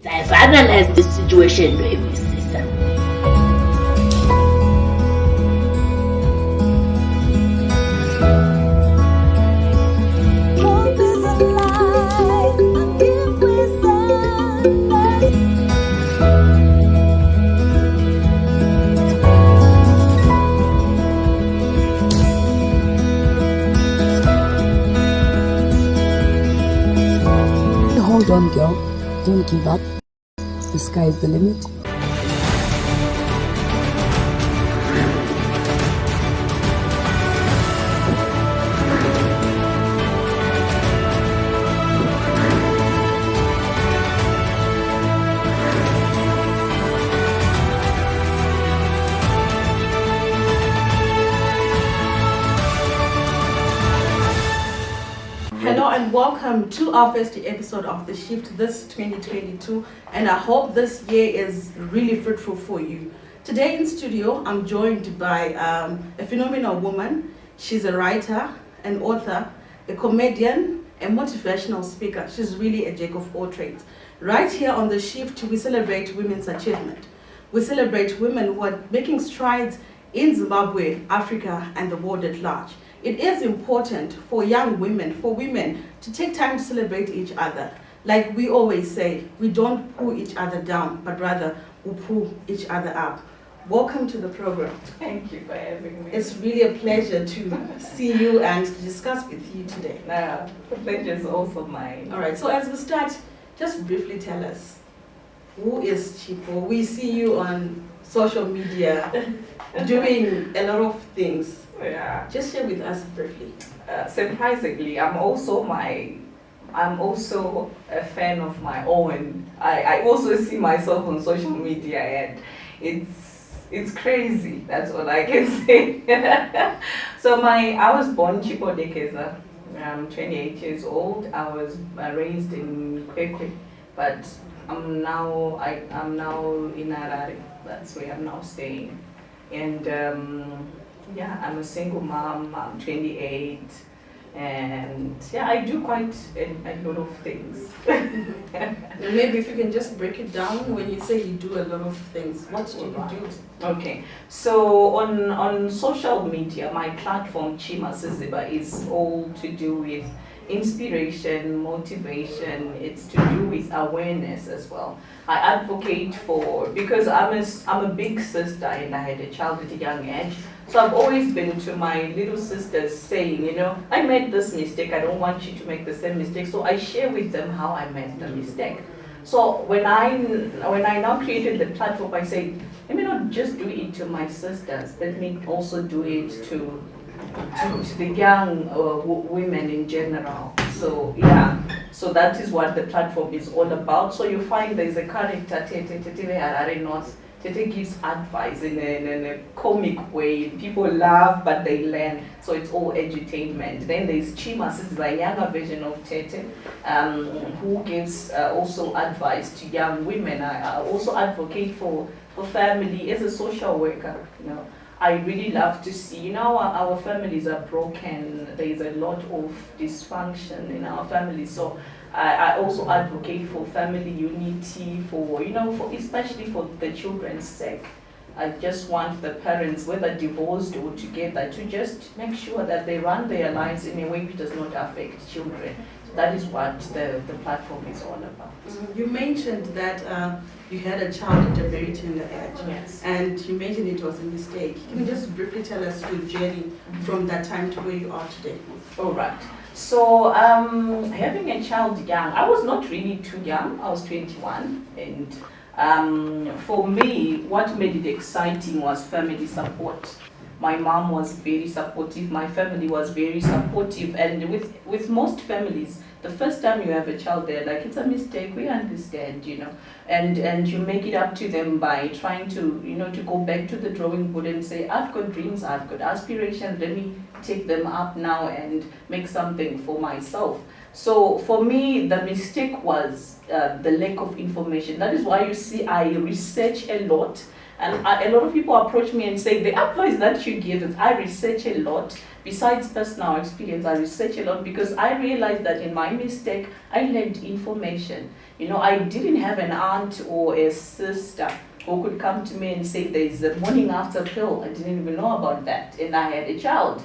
I've analyzed the situation with sister. Hold on, girl. Don't give up. The sky is the limit. Hello and welcome to our first episode of The Shift this 2022, and I hope this year is really fruitful for you. Today in studio I'm joined by a phenomenal woman. She's a writer, an author, a comedian, a motivational speaker. She's really a jack of all trades. Right here on The Shift we celebrate women's achievement. We celebrate women who are making strides in Zimbabwe, Africa and the world at large. It is important for young women, for women, to take time to celebrate each other. Like we always say, we don't pull each other down, but rather we pull each other up. Welcome to the program. Thank you for having me. It's really a pleasure to see you and to discuss with you today. The pleasure is also mine. All right, so as we start, just briefly tell us, who is Chipo? We see you on social media doing a lot of things. Yeah. Just share with us briefly. Surprisingly, I'm also a fan of my own. I also see myself on social media, and it's crazy. That's all I can say. So I was born Chipo Dekeza. I'm 28 years old. I was raised in Kwekwe, but I'm now in Harare. That's where I'm now staying, and. Yeah, I'm a single mom, I'm 28, and yeah, I do quite a lot of things. Maybe if you can just break it down, when you say you do a lot of things, what do you do? Okay, so on social media, my platform Chamisa is all to do with inspiration, motivation. It's to do with awareness as well. I advocate because I'm a big sister and I had a child at a young age. So I've always been to my little sisters saying, I made this mistake, I don't want you to make the same mistake. So I share with them how I made the mistake. So when I now created the platform, I said, let me not just do it to my sisters, let me also do it to the young women in general. So yeah, so that is what the platform is all about. So you find there's a character, Tete gives advice in a comic way. People laugh, but they learn. So it's all edutainment. Then there's Chamisa, the younger version of Tete, who gives also advice to young women. I also advocate for family as a social worker. I really love to see, our families are broken. There is a lot of dysfunction in our families. So I also advocate for family unity, for especially for the children's sake. I just want the parents, whether divorced or together, to just make sure that they run their lives in a way which does not affect children. So that is what the platform is all about. You mentioned that you had a child at a very tender age. Yes. And you mentioned it was a mistake. Can you just briefly tell us your journey from that time to where you are today? All right. So having a child young, I was not really too young. I was 21, and for me, what made it exciting was family support. My mom was very supportive. My family was very supportive, and with most families, the first time you have a child, they're like, it's a mistake, we understand, and you make it up to them by trying to go back to the drawing board and say, I've got dreams, I've got aspirations, let me take them up now and make something for myself. So for me, the mistake was the lack of information. That is why you see I research a lot. And a lot of people approach me and say, the advice that you give is, I research a lot, besides personal experience, I research a lot because I realized that in my mistake, I learned information. I didn't have an aunt or a sister who could come to me and say there's a morning after pill. I didn't even know about that, and I had a child.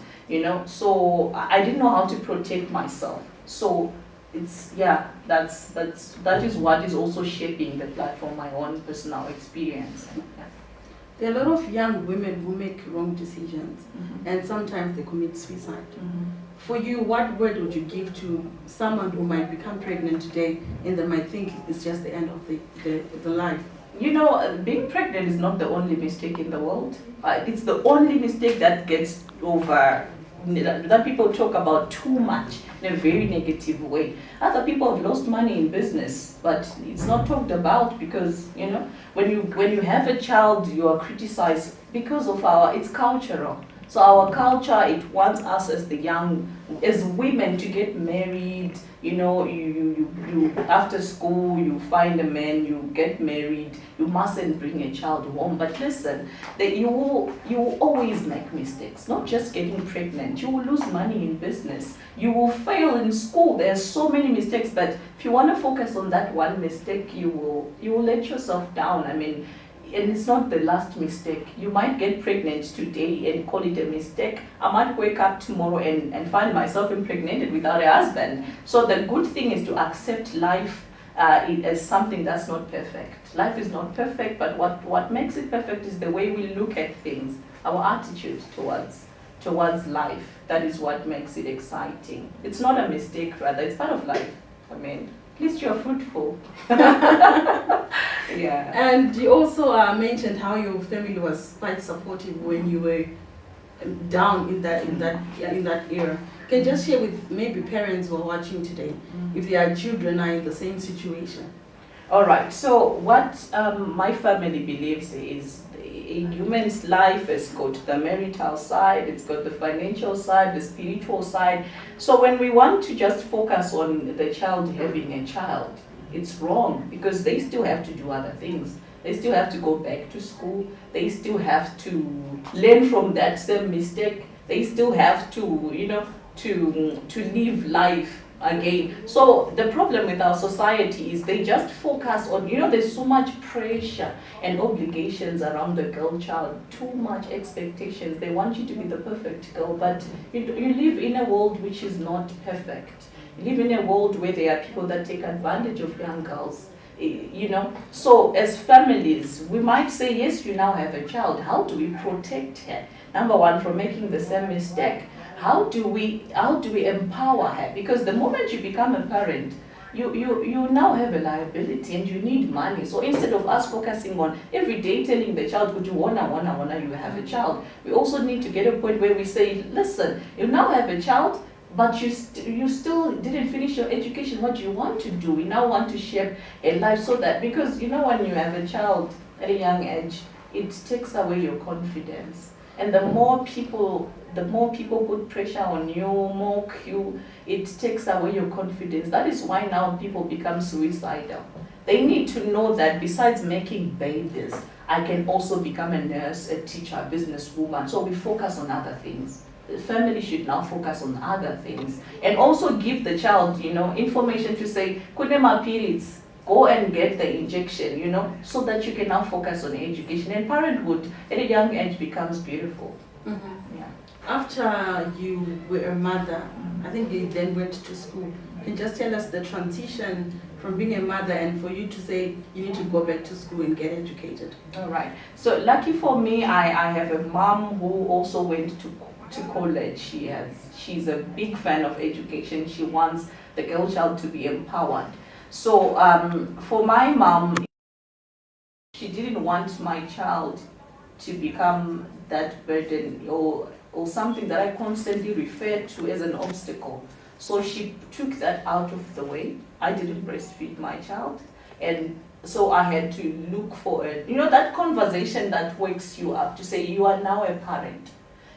So I didn't know how to protect myself. So that is what is also shaping the platform, my own personal experience. There are a lot of young women who make wrong decisions, and sometimes they commit suicide. For you, what word would you give to someone who might become pregnant today and they might think it's just the end of the life? Being pregnant is not the only mistake in the world. It's the only mistake that gets over, that people talk about too much in a very negative way. Other people have lost money in business, but it's not talked about because, when you have a child, you are criticized because of it's cultural. So our culture, it wants us as women to get married. You after school, you find a man, you get married. You mustn't bring a child home. But listen, you will always make mistakes. Not just getting pregnant. You will lose money in business. You will fail in school. There are so many mistakes. But if you want to focus on that one mistake, you will let yourself down. And it's not the last mistake. You might get pregnant today and call it a mistake. I might wake up tomorrow and find myself impregnated without a husband. So the good thing is to accept life as something that's not perfect. Life is not perfect, but what makes it perfect is the way we look at things, our attitude towards life. That is what makes it exciting. It's not a mistake, rather, it's part of life. At least you're fruitful. Yeah. And you also mentioned how your family was quite supportive when you were down in that era. Can you just share with maybe parents who are watching today, if their children are in the same situation? All right. So what my family believes is a human's life has got the marital side, it's got the financial side, the spiritual side. So when we want to just focus on the child having a child, it's wrong because they still have to do other things. They still have to go back to school. They still have to learn from that same mistake. They still have to, to live life again. So the problem with our society is they just focus on, there's so much pressure and obligations around the girl child, too much expectations. They want you to be the perfect girl, but you live in a world which is not perfect. You live in a world where there are people that take advantage of young girls. So as families, we might say, yes, you now have a child. How do we protect her? Number one, from making the same mistake. How do we empower her? Because the moment you become a parent, you now have a liability and you need money. So instead of us focusing on every day telling the child, would you wanna, you have a child, we also need to get a point where we say, listen, you now have a child, but you still didn't finish your education. What do you want to do? We now want to shape a life so that, because when you have a child at a young age, it takes away your confidence. And the more people put pressure on you, it takes away your confidence. That is why now people become suicidal. They need to know that besides making babies, I can also become a nurse, a teacher, a businesswoman. So we focus on other things. The family should now focus on other things and also give the child, information to say, kunema periods, go and get the injection, so that you can now focus on education. And parenthood at a young age becomes beautiful. Yeah. After you were a mother, I think you then went to school. Can you just tell us the transition from being a mother and for you to say you need to go back to school and get educated? All right. So lucky for me, I have a mom who also went to college. She's a big fan of education. She wants the girl child to be empowered. So for my mom, she didn't want my child to become that burden or something that I constantly refer to as an obstacle. So she took that out of the way. I didn't breastfeed my child. And so I had to look for it. That conversation that wakes you up to say you are now a parent.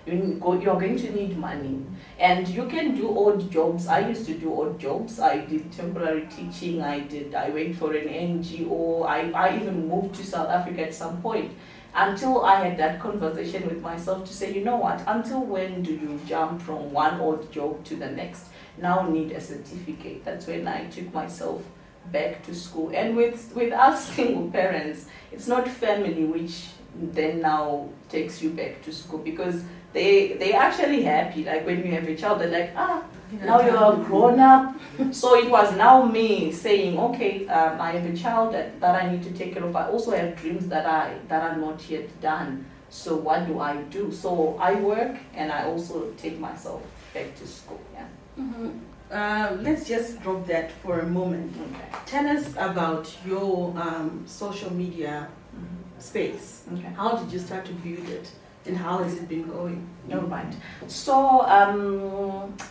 You're going to need money. And you can do odd jobs. I used to do odd jobs. I did temporary teaching. I worked for an NGO. I even moved to South Africa at some point. until I had that conversation with myself to say, you know what, until when do you jump from one odd job to the next? Now need a certificate. That's when I took myself back to school. And with us single parents, it's not family which then now takes you back to school, because they're actually happy. Like when you have a child, they're like, now you are grown up. So it was now me saying, okay, I have a child that I need to take care of. I also have dreams that are not yet done. So what do I do? So I work and I also take myself back to school. Yeah. Mm-hmm. Let's just drop that for a moment. Okay. Tell us about your social media space. Okay. How did you start to build it, and how has it been going? All right. So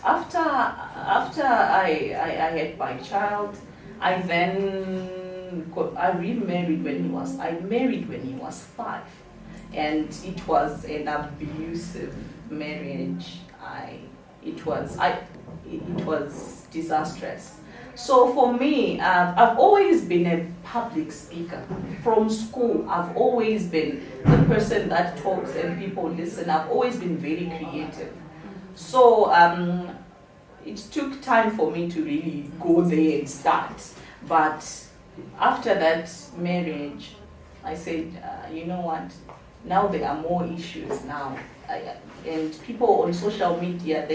after I had my child, I remarried when he was. I married when he was 5, and it was an abusive marriage. It was disastrous. So for me, I've always been a public speaker. From school, I've always been the person that talks and people listen. I've always been very creative. So it took time for me to really go there and start. But after that marriage, I said, you know what? Now there are more issues now. And people on social media,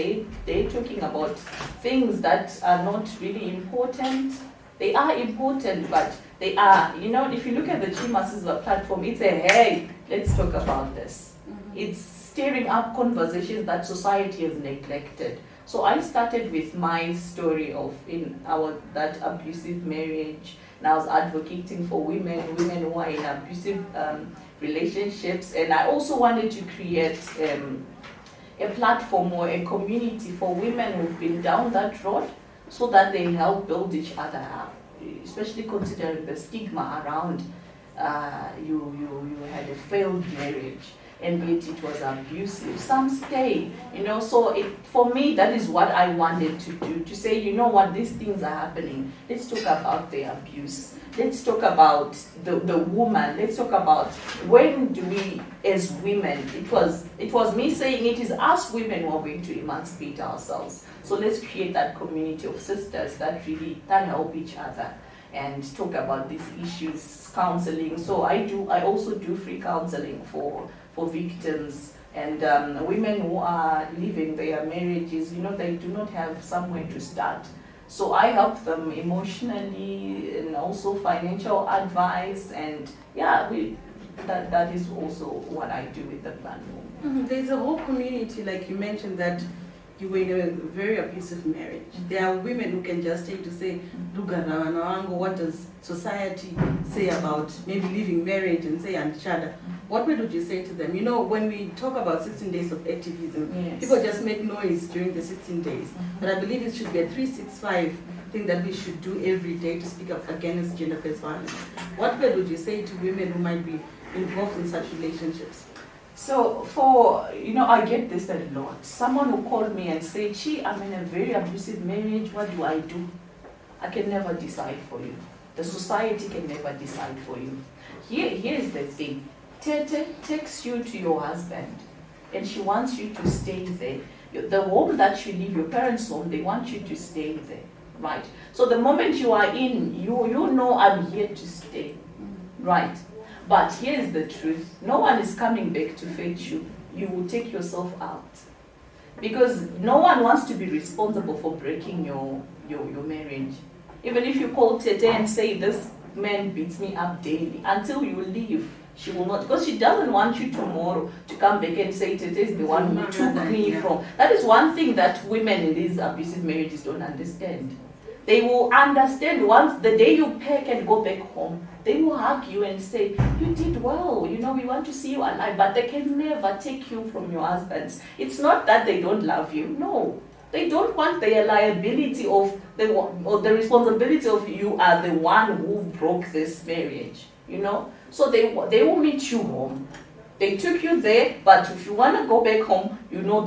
they're talking about things that are not really important. They are important, but they are, if you look at the Chamisa platform, it's a, hey, let's talk about this. Mm-hmm. It's stirring up conversations that society has neglected. So I started with my story of that abusive marriage, and I was advocating for women who are in abusive relationships, and I also wanted to create a platform or a community for women who've been down that road, so that they help build each other up, especially considering the stigma around you had a failed marriage, and yet it was abusive. Some stay, so for me, that is what I wanted to do, to say, you know what, these things are happening. Let's talk about the abuse. Let's talk about the woman. Let's talk about when do we, as women, it was me saying it is us women who are going to emancipate ourselves. So let's create that community of sisters that help each other and talk about these issues, counseling. So I also do free counseling for victims and women who are leaving their marriages. They do not have somewhere to start. So I help them emotionally and also financial advice, and that is also what I do with the platform. Mm-hmm. There's a whole community, like you mentioned, that you were in a very abusive marriage. There are women who can just take to say, what does society say about maybe leaving marriage and say Anchada? What would you say to them? When we talk about 16 days of activism, yes, people just make noise during the 16 days. Mm-hmm. But I believe it should be a 365 thing that we should do every day to speak up against gender-based violence. What would you say to women who might be involved in such relationships? So I get this a lot. Someone will call me and say, Chi, I'm in a very abusive marriage, what do I do? I can never decide for you. The society can never decide for you. Here's the thing. Tete takes you to your husband, and she wants you to stay there. The home that you leave, your parents' home, they want you to stay there, right? So the moment you are in, you know I'm here to stay, right? But here's the truth. No one is coming back to fetch you. You will take yourself out. Because no one wants to be responsible for breaking your marriage. Even if you call Tete and say, this man beats me up daily, until you leave, she will not, because she doesn't want you tomorrow to come back and say Tete is the one who took me from. That is one thing that women in these abusive marriages don't understand. They will understand once the day you pack and go back home, they will hug you and say, you did well, we want to see you alive, but they can never take you from your husbands. It's not that they don't love you, no. They don't want the liability or the responsibility of you are the one who broke this marriage, So they will meet you home. They took you there, but if you want to go back home, you know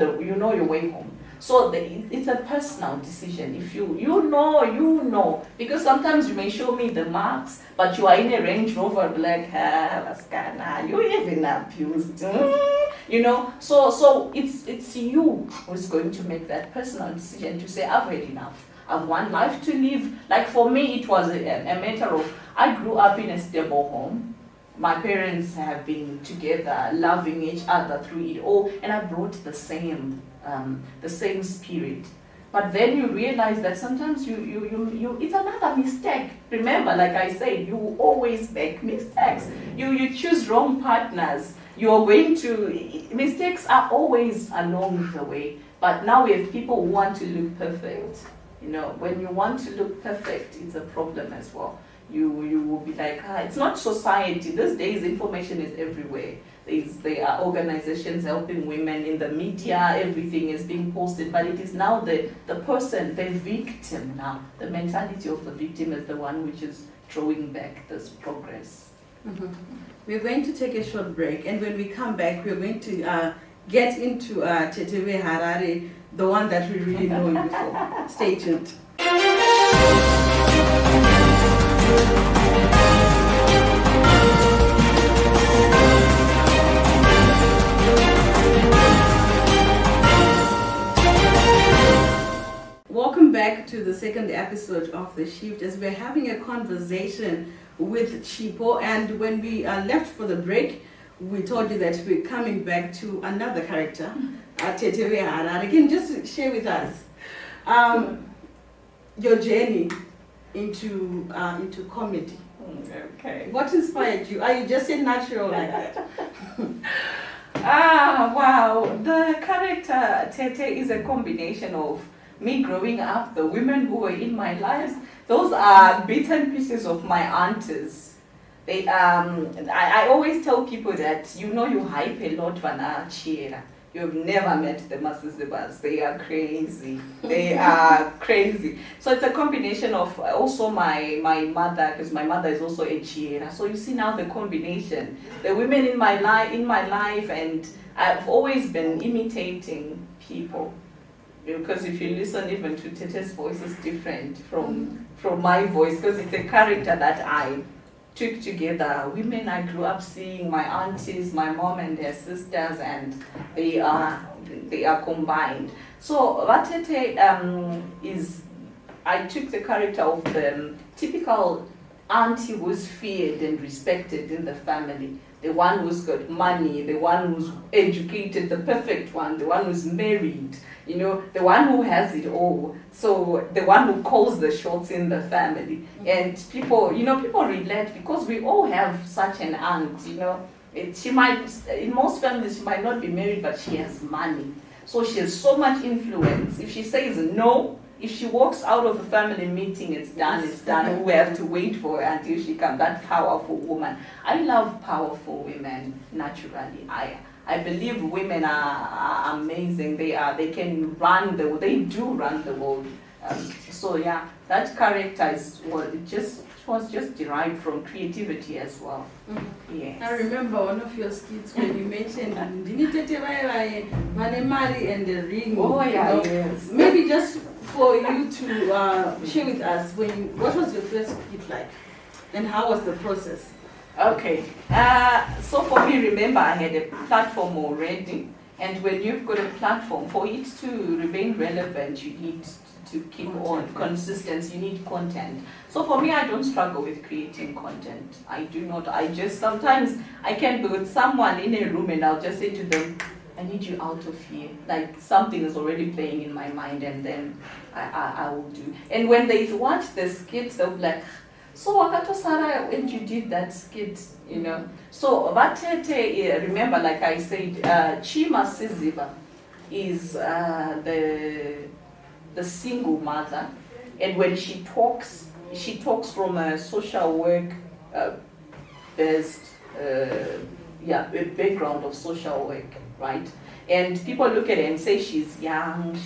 your way home. So it's a personal decision. If you know, because sometimes you may show me the marks, but you are in a Range Rover black, you even abused, So it's you who's going to make that personal decision to say, I've had enough. I've one life to live. Like for me, it was a matter of, I grew up in a stable home. My parents have been together, loving each other through it all, and I brought the same spirit. But then you realize that sometimes it's another mistake. Remember, like I said, you always make mistakes. You choose wrong partners. Mistakes are always along the way. But now we have people who want to look perfect. When you want to look perfect, it's a problem as well. You will be like, it's not society. These days, information is everywhere. There are organizations helping women in the media. Everything is being posted, but it is now the person, the victim now. The mentality of the victim is the one which is drawing back this progress. Mm-hmm. We're going to take a short break, and when we come back, we're going to get into Teteve Harare, the one that we really know before. Stay tuned. Welcome back to the second episode of The Shift, as we're having a conversation with Chipo. And when we left for the break, we told you that we're coming back to another character, Teteve Harare. Can you just share with us your journey into comedy? Okay. What inspired you? Are you just a natural like that? Wow. The character Tete is a combination of me growing up, the women who were in my lives. Those are bits and pieces of my aunties. They I always tell people that you hype a lot vana chiera. You've never met the Masizibas. They are crazy. They are crazy. So it's a combination of also my mother, because my mother is also a chiera. So you see now the combination. The women in my life, and I've always been imitating people. Because if you listen even to Tete's voice, it's different from my voice, because it's a character that I took together. Women I grew up seeing, my aunties, my mom and their sisters, and they are combined. So Vatete is, I took the character of the typical auntie who's feared and respected in the family. The one who's got money, the one who's educated, the perfect one, the one who's married, the one who has it all. So the one who calls the shots in the family. And people relate, because we all have such an aunt, She might, in most families, she might not be married, but she has money. So she has so much influence. If she says no, if she walks out of a family meeting, it's done. We have to wait for her until she comes. That powerful woman. I love powerful women naturally. I believe women are amazing. They can run they do run the world. So yeah, that character was just derived from creativity as well. Mm-hmm. Yes. I remember one of your skits when you mentioned Manemari and the ring. Oh yeah, yes. Maybe just for you to share with us, what was your first skit like, and how was the process? Okay, so for me, remember I had a platform already, and when you've got a platform, for it to remain relevant, you need to keep on consistency, you need content. So for me, I don't struggle with creating content. I do not. Sometimes I can be with someone in a room and I'll just say to them, I need you out of here. Like something is already playing in my mind, and then I will do. And when they watch the skit, they'll be like, so Wakato Sara, when you did that skit, So Vatete, remember, like I said, Chamisa is the single mother, and when she talks from a social work based background of social work, right? And people look at her and say she's young,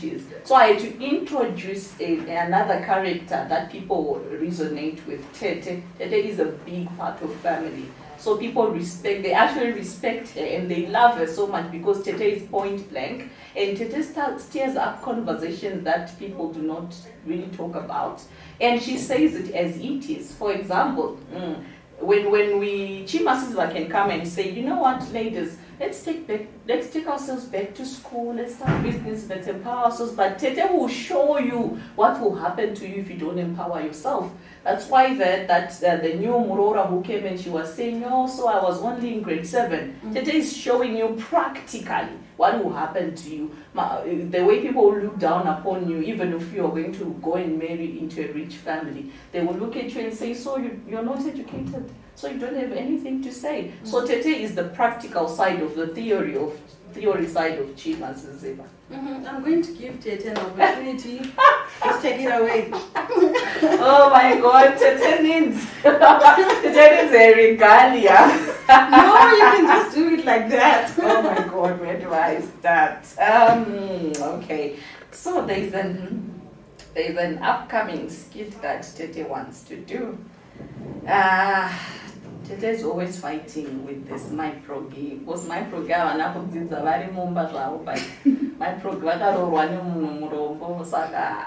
so I had to introduce another character that people resonate with. Tete is a big part of family. So people they actually respect her and they love her so much because Tete is point blank. And Tete stirs up conversations that people do not really talk about. And she says it as it is. For example, when Chamisa can come and say, you know what, ladies, let's take ourselves back to school, let's start business, let's empower ourselves. But Tete will show you what will happen to you if you don't empower yourself. That's why the new Murora who came and she was saying, no, so I was only in grade 7. Tete is showing you practically what will happen to you. The way people will look down upon you, even if you are going to go and marry into a rich family, they will look at you and say, so you're not educated, so you don't have anything to say. So Tete is the practical side of the theory side of HStvZim. I'm going to give Tete an opportunity. Just take it away. Oh my God, Tete needs a regalia. No, you can just do it like that. Oh my God, where do I start? Okay, so there's an upcoming skit that Tete wants to do. Tete is always fighting with this my progi. Because my progi anakudzidza vari mumba zvavo, but my progi vakarorwa nemunhu murombo saka.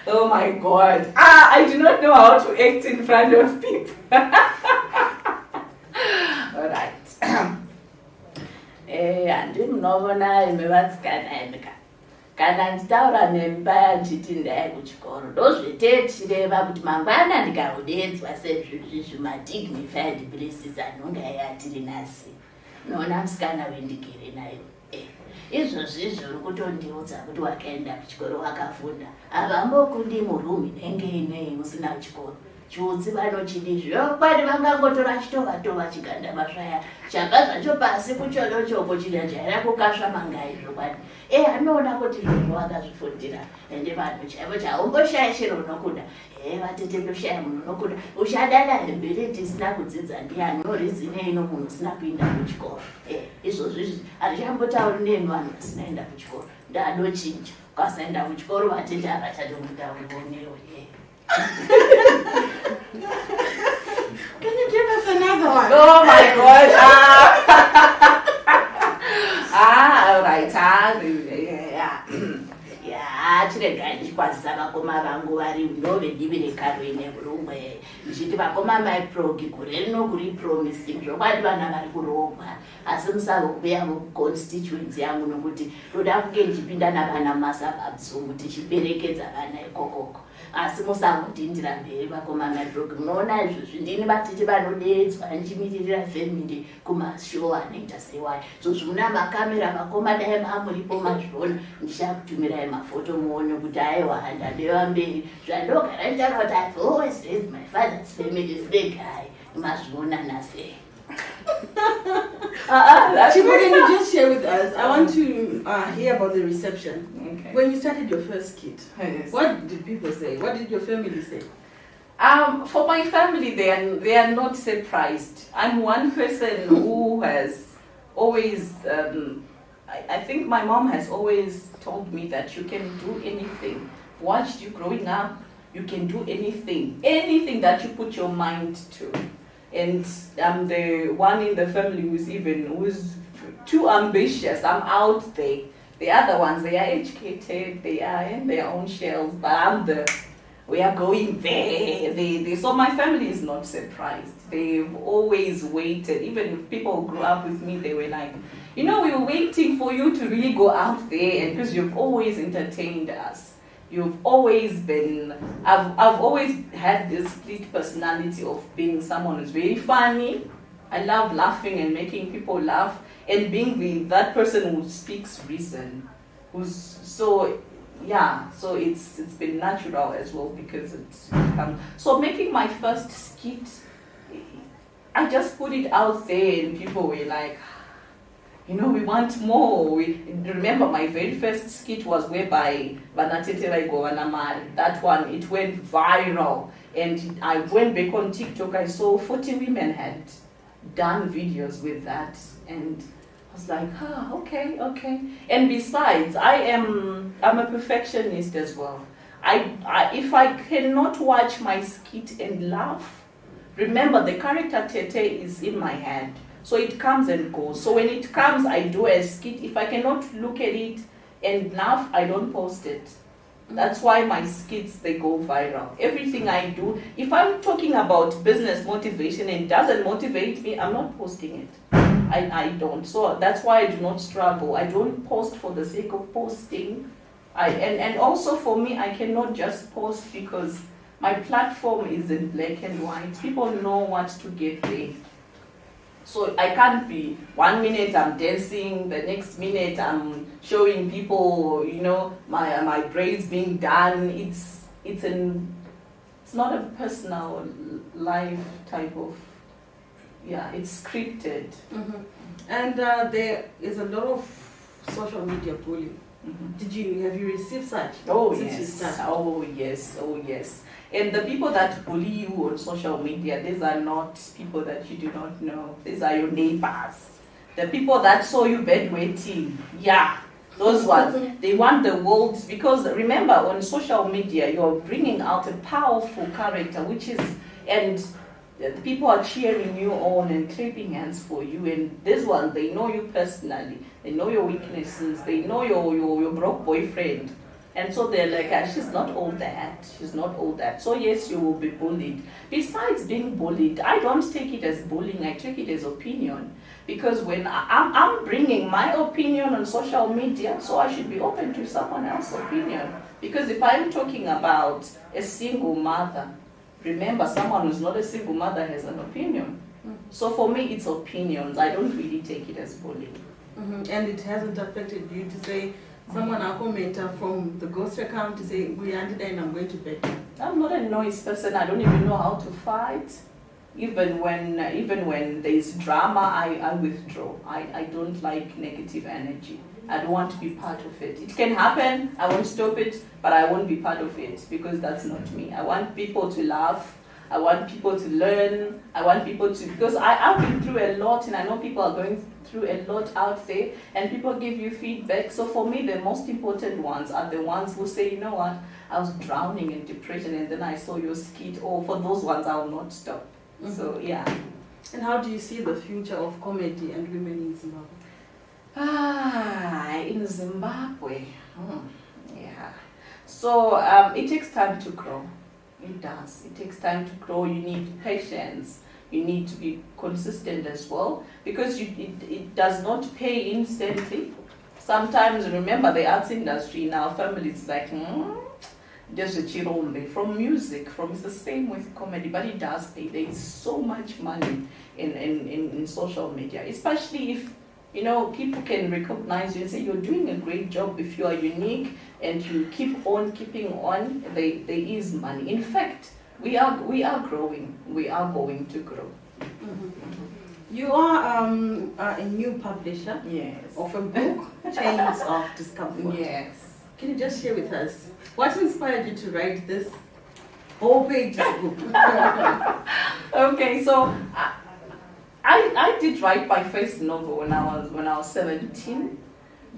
Oh my God. I do not know how to act in front of people. All right. Andimunovona mevatsikana kana nditaura nemba yanjiti ndaya kuchikoro ndozvetetireva kuti mangwana ndikaudedzwa sezvizvimadignified places anonga yatiri nasi noona musikana wendigere nayo izvozvi zviri kutondiudza kuti wakaenda kuchikoro wakafunda havambokundi murumi nenge inei usina chikoro chiudzi vanochidi zvokwadi vangangotora chitovatova chiganda masvaya chaka zvacho pasi kuchono choko chida chaira kukasva mangai zvokwadi anoona kuti zvozvo vakazvifundira ende vanhu chaivo chaumboshaya chero unokuda vatete ndoshaya munhu unokuda uchadada hemberi tisina kudzidza ndiani norizinei nomunhu usina kuenda kuchikoro izvozvi hazichambotauri nemi vanhu vasinaenda kuchikoro ndadochinja ukasaenda kuchikoro vatete havachatombutauriwonewo Can you give us another one? Oh my God. All right. Chirega ndichikwazisa vakoma vangu vari ndove divi rekarwene kurumwe ndichiti vakoma maiprogi gore rino kuri promising zvokwadi vana vari kurogwa asi musavokuveya muconstituency yangu nokuti ndoda kunge ndichipinda navana mumasabhabzungu tichiperekedza vana ikokoko asi musangotindira mberi vakoma maiprogi munoona izvozvi ndini vatiti vanodedzwa ndichimiririra family kumashow anoita sewai zvozvi muna makamera vakoma dai mamuripo mazviona ndichakutumirai mafoto muone kuti aiwa ndabeva mberi zvandogara ndichava kuti I've always raised my father's family flag high mazviona nasei. Chifu, can you just share with us? I want to hear about the reception. Okay. When you started your first skit, Yes. what did people say? What did your family say? For my family, they are not surprised. I'm one person who has always, I think my mom has always told me that you can do anything. Watched you growing up, you can do anything that you put your mind to. And I'm the one in the family who's too ambitious. I'm out there. The other ones, they are educated, they are in their own shells, but we are going there. So my family is not surprised. They've always waited. Even if people grew up with me, they were like, we were waiting for you to really go out there, and because you've always entertained us. You've always been, I've always had this split personality of being someone who's very funny. I love laughing and making people laugh, and being that person who speaks reason. So it's been natural as well because it's become, so making my first skit, I just put it out there and people were like, we want more. Remember my very first skit was whereby that one, it went viral. And I went back on TikTok, I saw 40 women had done videos with that. And I was like, okay. And besides, I'm a perfectionist as well. if I cannot watch my skit and laugh, remember the character Tete is in my head. So it comes and goes. So when it comes, I do a skit. If I cannot look at it and laugh, I don't post it. That's why my skits, they go viral. Everything I do, if I'm talking about business motivation and it doesn't motivate me, I'm not posting it. I don't. So that's why I do not struggle. I don't post for the sake of posting. And also for me, I cannot just post because my platform is in black and white. People know what to get there. So I can't be 1 minute I'm dancing, the next minute I'm showing people, my braids being done. It's not a personal life type of, it's scripted. Mm-hmm. And there is a lot of social media bullying. Mm-hmm. Have you received such? Oh yes. And the people that bully you on social media, these are not people that you do not know. These are your neighbors. The people that saw you bedwetting. Yeah, those ones. They want the world, because remember on social media, you're bringing out a powerful character, and the people are cheering you on and clapping hands for you. And this one, they know you personally. They know your weaknesses. They know your broke boyfriend. And so they're like, she's not all that. She's not all that. So yes, you will be bullied. Besides being bullied, I don't take it as bullying. I take it as opinion. Because when I'm bringing my opinion on social media, so I should be open to someone else's opinion. Because if I'm talking about a single mother, remember, someone who's not a single mother has an opinion. So for me, it's opinions. I don't really take it as bullying. Mm-hmm. And it hasn't affected you to say, someone, a commenter from the Govt account, to say, and I'm going to bed. I'm not a noise person. I don't even know how to fight. Even when there's drama, I withdraw. I don't like negative energy. I don't want to be part of it. It can happen, I won't stop it, but I won't be part of it because that's not me. I want people to laugh. I want people to learn. I want people to, because I've been through a lot and I know people are going through a lot out there and people give you feedback. So for me, the most important ones are the ones who say, you know what, I was drowning in depression and then I saw your skit. Oh, for those ones, I will not stop. Mm-hmm. So yeah. And how do you see the future of comedy and women in Zimbabwe? In Zimbabwe, yeah. So it takes time to grow. It does. It takes time to grow. You need patience. You need to be consistent as well, because it does not pay instantly. Sometimes, remember, the arts industry in our family is like, there's a chirombe from music, it's the same with comedy, but it does pay. There is so much money in social media, especially if people can recognize you and say you're doing a great job. If you are unique and you keep on keeping on, there is money. In fact, we are growing. We are going to grow. Mm-hmm. You are a new publisher, yes, of a book, Chains of Discomfort. Yes. Can you just share with us what inspired you to write this whole page book? Okay, so I did write my first novel when I was 17,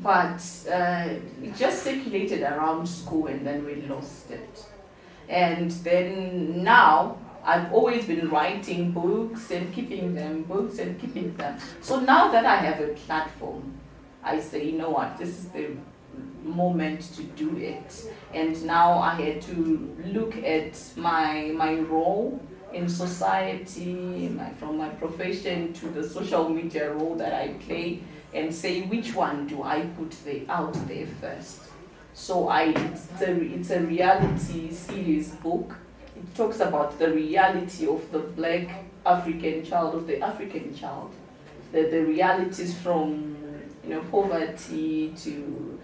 but it just circulated around school and then we lost it. And then now I've always been writing books and keeping them. So now that I have a platform, I say, you know what, this is the moment to do it. And now I had to look at my role in society, from my profession to the social media role that I play, and say which one do I put out there first. So it's a reality series book. It talks about the reality of the Black African child, the realities from poverty to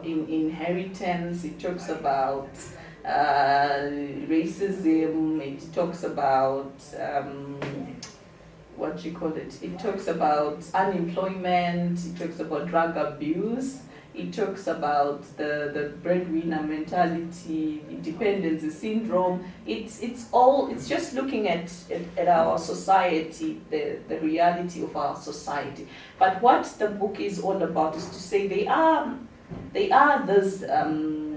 inheritance. It talks about racism. It talks about it talks about unemployment. It talks about drug abuse. It talks about the breadwinner mentality, dependency syndrome. It's just looking at our society, the reality of our society. But what the book is all about is to say they are these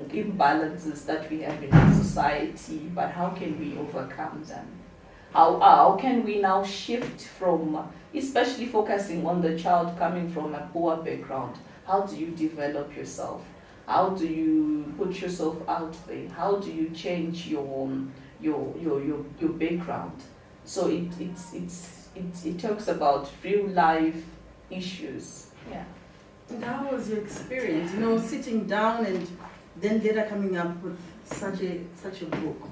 imbalances that we have in our society, but how can we overcome them? How can we now shift from, especially focusing on the child coming from a poor background, how do you develop yourself? How do you put yourself out there? How do you change your background? So it talks about real life issues. Yeah. And how was your experience? You know, sitting down and then later coming up with such a book.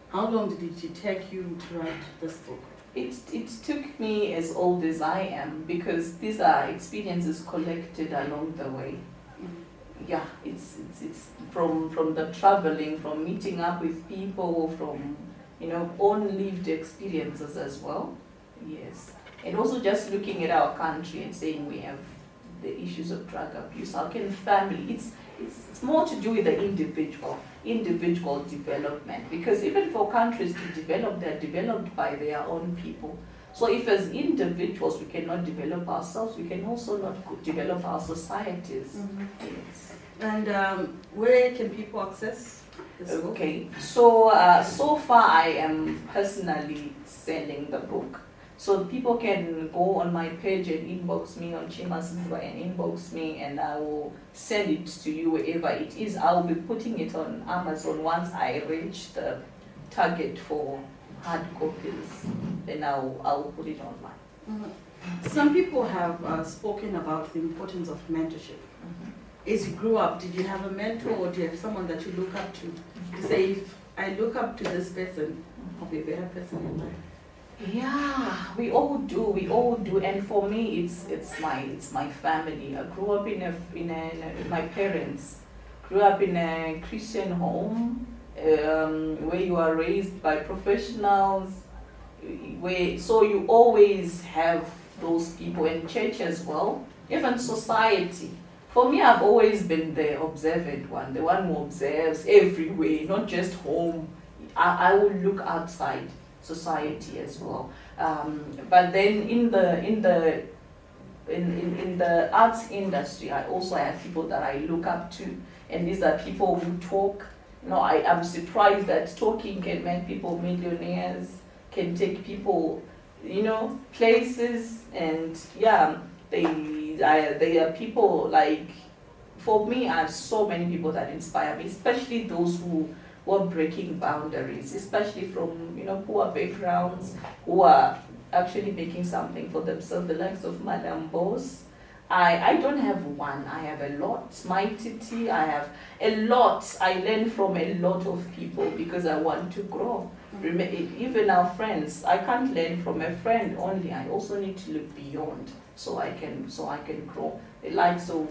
How long did it take you to write this book? It took me as old as I am, because these are experiences collected along the way. Yeah, it's from the traveling, from meeting up with people, from own lived experiences as well. Yes, and also just looking at our country and saying we have the issues of drug abuse. How can family? It's more to do with the individual development, because even for countries to develop, they're developed by their own people. So if as individuals we cannot develop ourselves, we can also not develop our societies. Yes. And where can people access this book? Okay, so so far I am personally selling the book. So people can go on my page and inbox me on HStvZim and inbox me, and I will send it to you wherever it is. I will be putting it on Amazon once I reach the target for hard copies. Then I'll put it online. Some people have spoken about the importance of mentorship. As you grew up, did you have a mentor, or do you have someone that you look up to? To say, if I look up to this person, I'll be a better person in life. Yeah, we all do, and for me, it's my family. I grew up my parents grew up in a Christian home, where you are raised by professionals, so you always have those people in church as well, even society. For me, I've always been the observant one, the one who observes everywhere, not just home. I will look outside society as well. But then in the arts industry, I also have people that I look up to, and these are people who talk. I'm surprised that talking can make people millionaires, can take people, places, and yeah, they are people like, for me, I have so many people that inspire me, especially those who are breaking boundaries, especially from poor backgrounds, who are actually making something for themselves, the likes of Madam Boss. I don't have one, I have a lot. My Titi, I have a lot. I learn from a lot of people because I want to grow. Even our friends, I can't learn from a friend only. I also need to look beyond, so I can grow. The likes of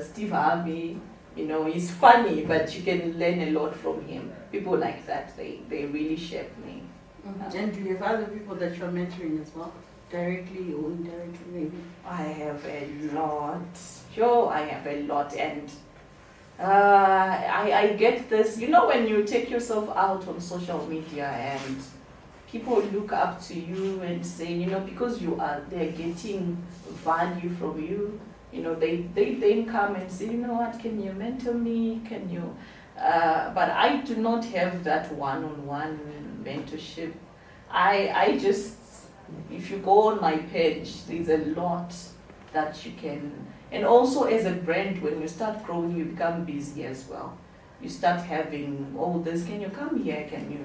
Steve Harvey, he's funny, but you can learn a lot from him. People like that, they really shape me. And do you have other people that you're mentoring as well? Directly or indirectly, maybe? I have a lot. Sure, I have a lot, and I get this. When you take yourself out on social media and people look up to you and say, because they're getting value from you. They then come and say, what, can you mentor me? Can you? But I do not have that one-on-one mentorship. I just, if you go on my page, there's a lot that you can, and also as a brand, when you start growing, you become busy as well. You start having all this, can you come here? Can we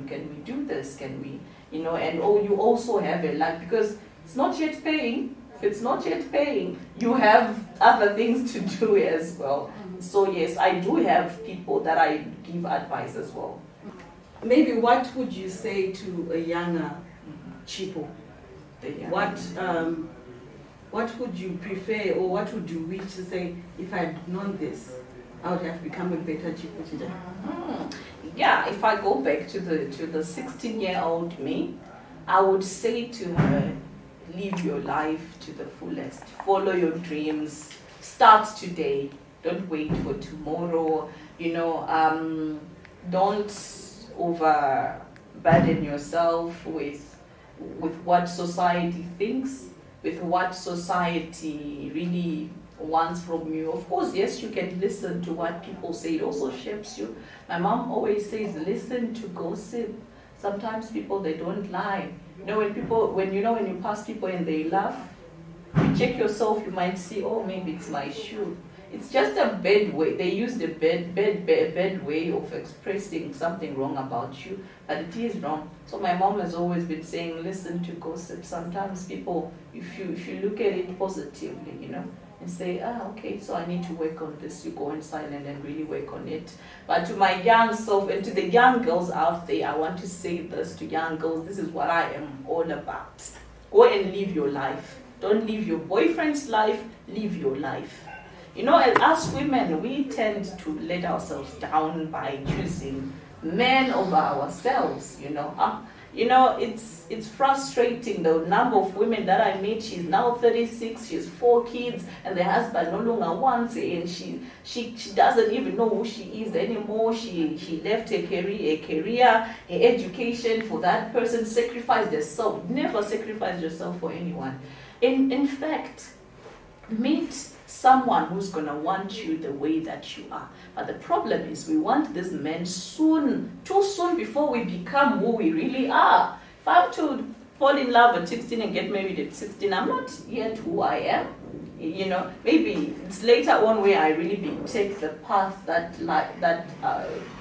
do this? Can we, and you also have a life, because it's not yet paying. If it's not yet paying, you have other things to do as well. So yes, I do have people that I give advice as well. Maybe what would you say to a younger Chipo? What would you prefer, or what would you wish to say, if I had known this, I would have become a better Chipo today? Yeah, if I go back to the 16-year-old me, I would say to her, live your life to the fullest. Follow your dreams. Start today. Don't wait for tomorrow. Don't overburden yourself with what society thinks, with what society really wants from you. Of course, yes, you can listen to what people say. It also shapes you. My mom always says, listen to gossip. Sometimes people, they don't lie. When you pass people and they laugh, you check yourself, you might see, oh, maybe it's my shoe. It's just a bad way. They use the bad way of expressing something wrong about you, but it is wrong. So my mom has always been saying, listen to gossip. Sometimes people, if you look at it positively, and say, okay, so I need to work on this. You go in silent and really work on it. But to my young self and to the young girls out there, I want to say this to young girls. This is what I am all about. Go and live your life. Don't live your boyfriend's life. Live your life. As us women, we tend to let ourselves down by choosing men over ourselves, It's frustrating, the number of women that I meet. She's now 36, she has 4 kids, and the husband no longer wants her, and she doesn't even know who she is anymore. She left her career, her education for that person, sacrificed herself. Never sacrifice yourself for anyone. In fact, meet someone who's going to want you the way that you are. But the problem is we want this man too soon before we become who we really are. If I'm to fall in love at 16 and get married at 16, I'm not yet who I am. Maybe it's later on where I really take the path that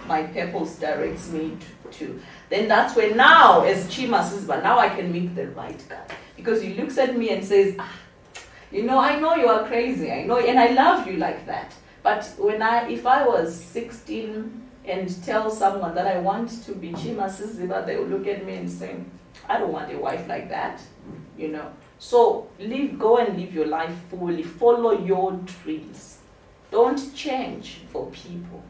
my purpose directs me to. Then that's where now, as Chamisa, but now I can meet the right guy. Because he looks at me and says, I know you are crazy, I know, and I love you like that. But if I was 16 and tell someone that I want to be Chamisa, they will look at me and say, I don't want a wife like that, So go and live your life fully. Follow your dreams. Don't change for people.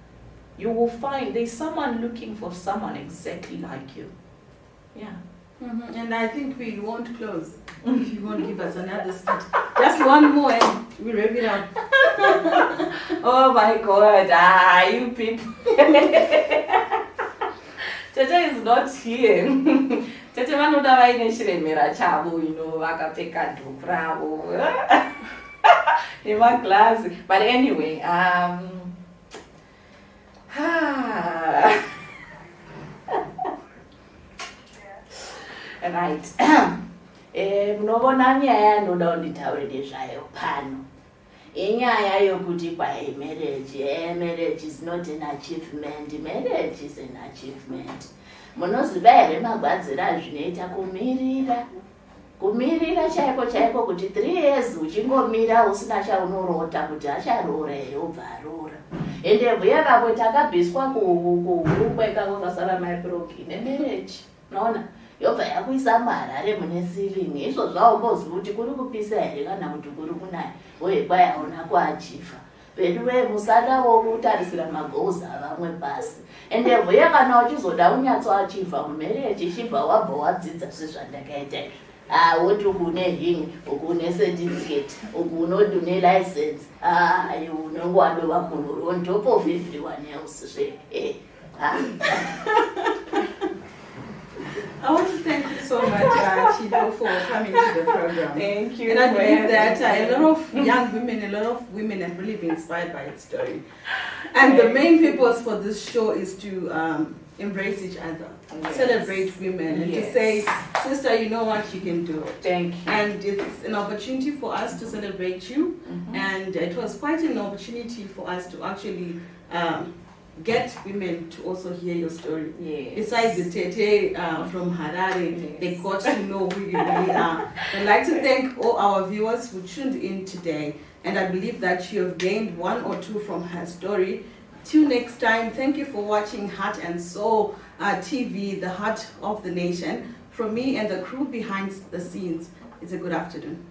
You will find there's someone looking for someone exactly like you. Yeah. Mm-hmm. And I think we won't close if you won't give us another stint. Just one more and we wrap it up. Oh my God, you people. Tata is not here. Tata vanoda vaine chiremera chavo, vakapfeka dhuku ravo nemaglazi. But anyway, right. Munovona nyaya yanoda kunditaurire zvayo pano. Inyaya yokuti kwai marriage is not an achievement. Marriage is an achievement. Munoziva here magwadziro azvinoita kumirira chaiko kuti 3 years uchingomira usina chaunorota kuti acharoora here ubva aroora. Ende mbuya vako takabviswa kuhurukwa kwakasara maiproki nemarriage. Unaona? Yobva yakuisa maharare mune ceiling. Izvo zvaumboziva kuti kuri kupisa here kana kuti kuri kunaya. Uye kwai hauna kuachiva. Veduwe musada wokutarisira magoals avamwe basi. Ende mbuya kana uchizoda unyatsoachiva mumarriage chibva wabva wadzidza sezvandakaita izvi. Woti uku une ring, uku une certificate, uku unoti une license. Unonge wadova munhu on top of everyone else. I want to thank you so much, Chido, for coming to the program. Thank you. And I believe that a lot of young women, a lot of women have really been inspired by its story. And the main purpose for this show is to embrace each other, celebrate women, and to say, sister, you know what, you can do it. Thank you. And it's an opportunity for us to celebrate you. And it was quite an opportunity for us to actually get women to also hear your story. Besides the Tete from Harare, they got to know who you really are. I'd like to thank all our viewers who tuned in today, and I believe that you have gained 1 or 2 from her story. Till next time, thank you for watching Heart and Soul TV, the heart of the nation. From me and the crew behind the scenes, it's a good afternoon.